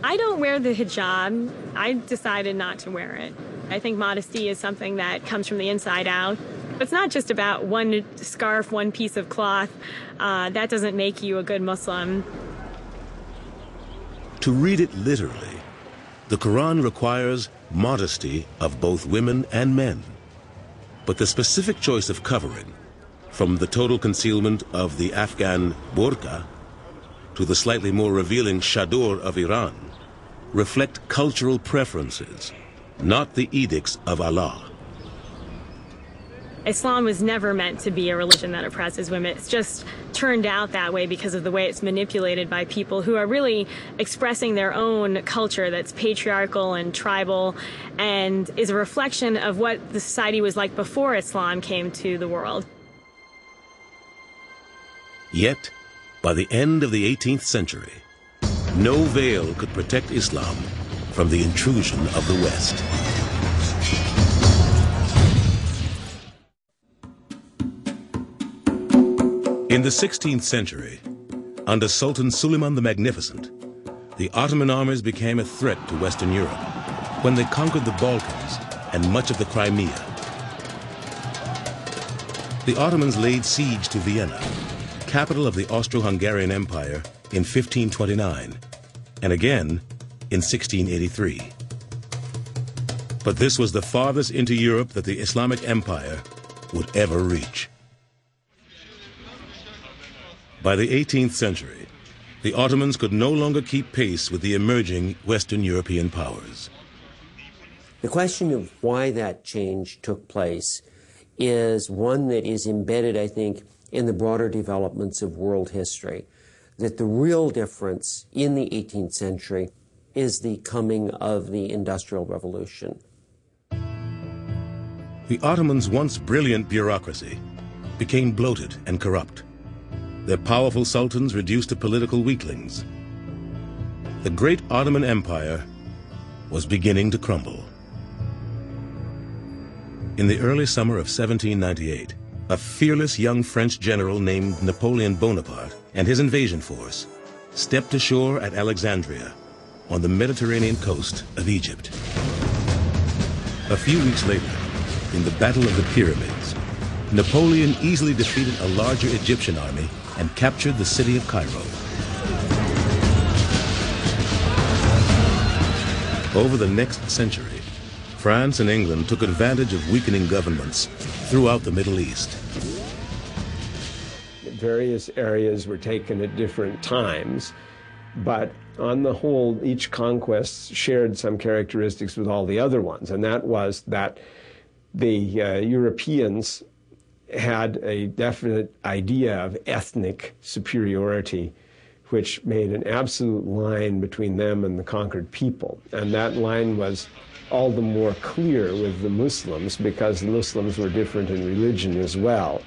I don't wear the hijab. I decided not to wear it. I think modesty is something that comes from the inside out. It's not just about one scarf, one piece of cloth. That doesn't make you a good Muslim. To read it literally, the Quran requires modesty of both women and men. But the specific choice of covering, from the total concealment of the Afghan burqa to the slightly more revealing chador of Iran, reflect cultural preferences, not the edicts of Allah. Islam was never meant to be a religion that oppresses women. It's just turned out that way because of the way it's manipulated by people who are really expressing their own culture that's patriarchal and tribal and is a reflection of what the society was like before Islam came to the world. Yet, by the end of the 18th century, no veil could protect Islam from the intrusion of the West. In the 16th century, under Sultan Suleiman the Magnificent, the Ottoman armies became a threat to Western Europe when they conquered the Balkans and much of the Crimea. The Ottomans laid siege to Vienna, capital of the Austro-Hungarian Empire, in 1529, and again in 1683. But this was the farthest into Europe that the Islamic Empire would ever reach. By the 18th century, the Ottomans could no longer keep pace with the emerging Western European powers. The question of why that change took place is one that is embedded, I think, in the broader developments of world history. That the real difference in the 18th century is the coming of the Industrial Revolution. The Ottomans' once brilliant bureaucracy became bloated and corrupt. Their powerful sultans reduced to political weaklings. The great Ottoman Empire was beginning to crumble. In the early summer of 1798, a fearless young French general named Napoleon Bonaparte and his invasion force stepped ashore at Alexandria on the Mediterranean coast of Egypt. A few weeks later, in the Battle of the Pyramids, Napoleon easily defeated a larger Egyptian army and captured the city of Cairo. Over the next century, France and England took advantage of weakening governments throughout the Middle East. Various areas were taken at different times, but on the whole, each conquest shared some characteristics with all the other ones, and that was that the Europeans had a definite idea of ethnic superiority, which made an absolute line between them and the conquered people. And that line was all the more clear with the Muslims because the Muslims were different in religion as well.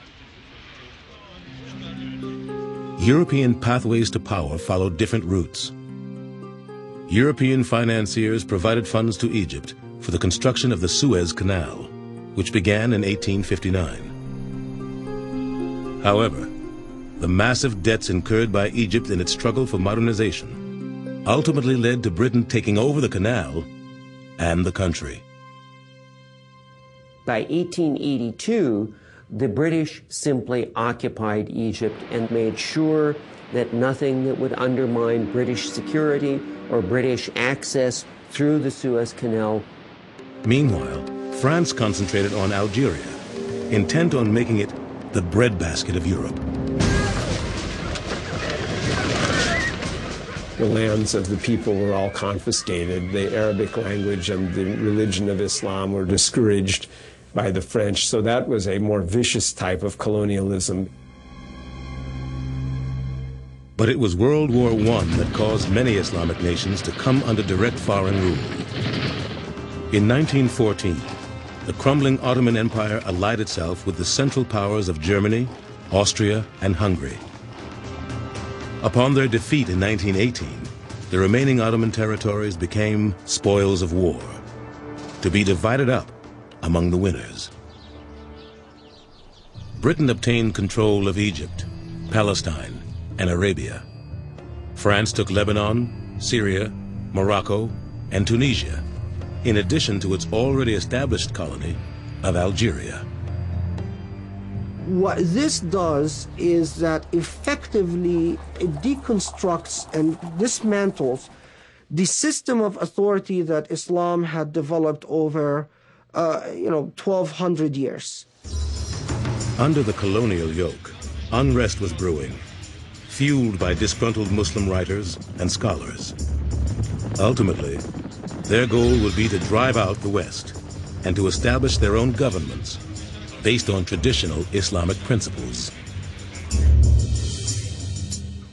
European pathways to power followed different routes. European financiers provided funds to Egypt for the construction of the Suez Canal, which began in 1859. However, the massive debts incurred by Egypt in its struggle for modernization ultimately led to Britain taking over the canal and the country. By 1882, the British simply occupied Egypt and made sure that nothing that would undermine British security or British access through the Suez Canal. Meanwhile, France concentrated on Algeria, intent on making it the breadbasket of Europe. The lands of the people were all confiscated. The Arabic language and the religion of Islam were discouraged by the French, so that was a more vicious type of colonialism. But it was World War I that caused many Islamic nations to come under direct foreign rule. In 1914, the crumbling Ottoman Empire allied itself with the Central Powers of Germany, Austria, and Hungary. Upon their defeat in 1918, the remaining Ottoman territories became spoils of war, to be divided up among the winners. Britain obtained control of Egypt, Palestine, and Arabia. France took Lebanon, Syria, Morocco, and Tunisia, in addition to its already established colony of Algeria. What this does is that effectively it deconstructs and dismantles the system of authority that Islam had developed over, 1,200 years. Under the colonial yoke, unrest was brewing, fueled by disgruntled Muslim writers and scholars. Ultimately, their goal would be to drive out the West and to establish their own governments based on traditional Islamic principles.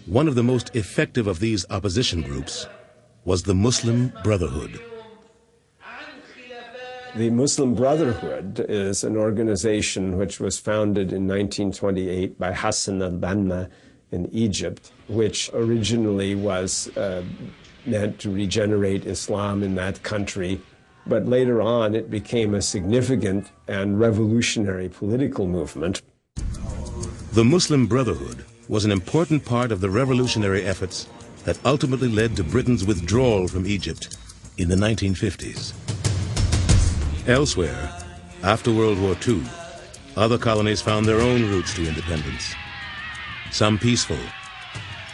One of the most effective of these opposition groups was the Muslim Brotherhood. The Muslim Brotherhood is an organization which was founded in 1928 by Hassan al-Banna in Egypt, which originally was meant to regenerate Islam in that country. But later on, it became a significant and revolutionary political movement. The Muslim Brotherhood was an important part of the revolutionary efforts that ultimately led to Britain's withdrawal from Egypt in the 1950s. Elsewhere, after World War II, other colonies found their own routes to independence. Some peaceful,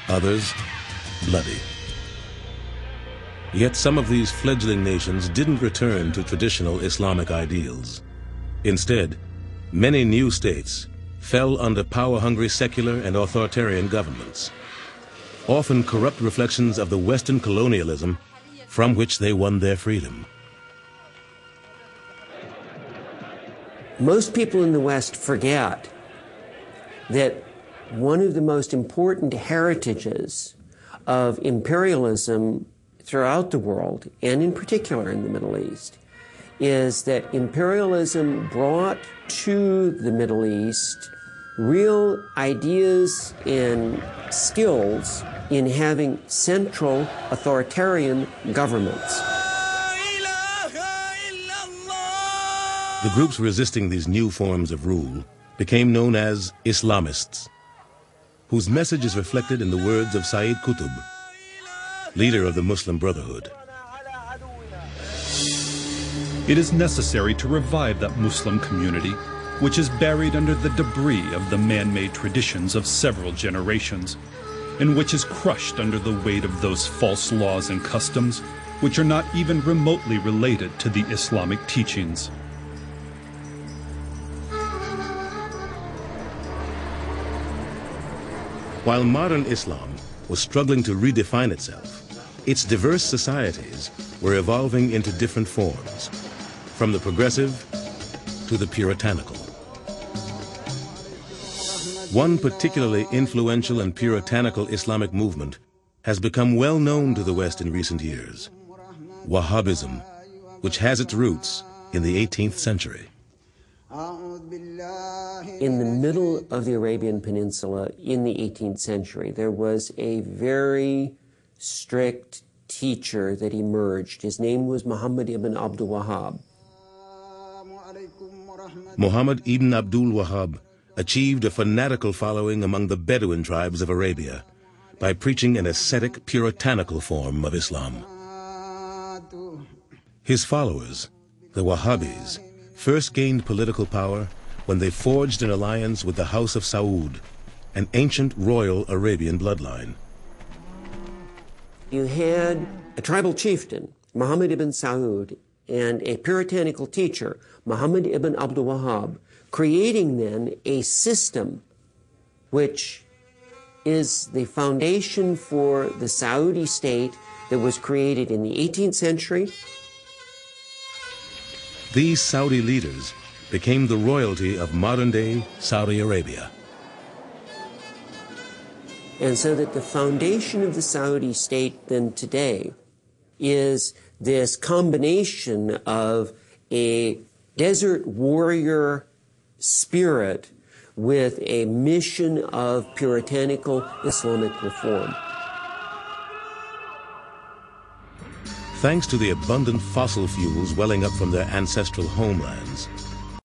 others bloody. Yet some of these fledgling nations didn't return to traditional Islamic ideals. Instead, many new states fell under power-hungry secular and authoritarian governments, often corrupt reflections of the Western colonialism from which they won their freedom. Most people in the West forget that one of the most important heritages of imperialism throughout the world, and in particular in the Middle East, is that imperialism brought to the Middle East real ideas and skills in having central authoritarian governments. The groups resisting these new forms of rule became known as Islamists, whose message is reflected in the words of Sayyid Qutb, leader of the Muslim Brotherhood. It is necessary to revive that Muslim community, which is buried under the debris of the man-made traditions of several generations, and which is crushed under the weight of those false laws and customs which are not even remotely related to the Islamic teachings. While modern Islam was struggling to redefine itself, its diverse societies were evolving into different forms, from the progressive to the puritanical. One particularly influential and puritanical Islamic movement has become well known to the West in recent years: Wahhabism, which has its roots in the 18th century. In the middle of the Arabian Peninsula in the 18th century, there was a very strict teacher that emerged. His name was Muhammad ibn Abdul Wahhab. Muhammad ibn Abdul Wahhab achieved a fanatical following among the Bedouin tribes of Arabia by preaching an ascetic, puritanical form of Islam. His followers, the Wahhabis, first gained political power when they forged an alliance with the House of Saud, an ancient royal Arabian bloodline. You had a tribal chieftain, Muhammad ibn Saud, and a puritanical teacher, Muhammad ibn Abdul Wahhab, creating then a system which is the foundation for the Saudi state that was created in the 18th century. These Saudi leaders became the royalty of modern-day Saudi Arabia. And so that the foundation of the Saudi state then today is this combination of a desert warrior spirit with a mission of puritanical Islamic reform. Thanks to the abundant fossil fuels welling up from their ancestral homelands,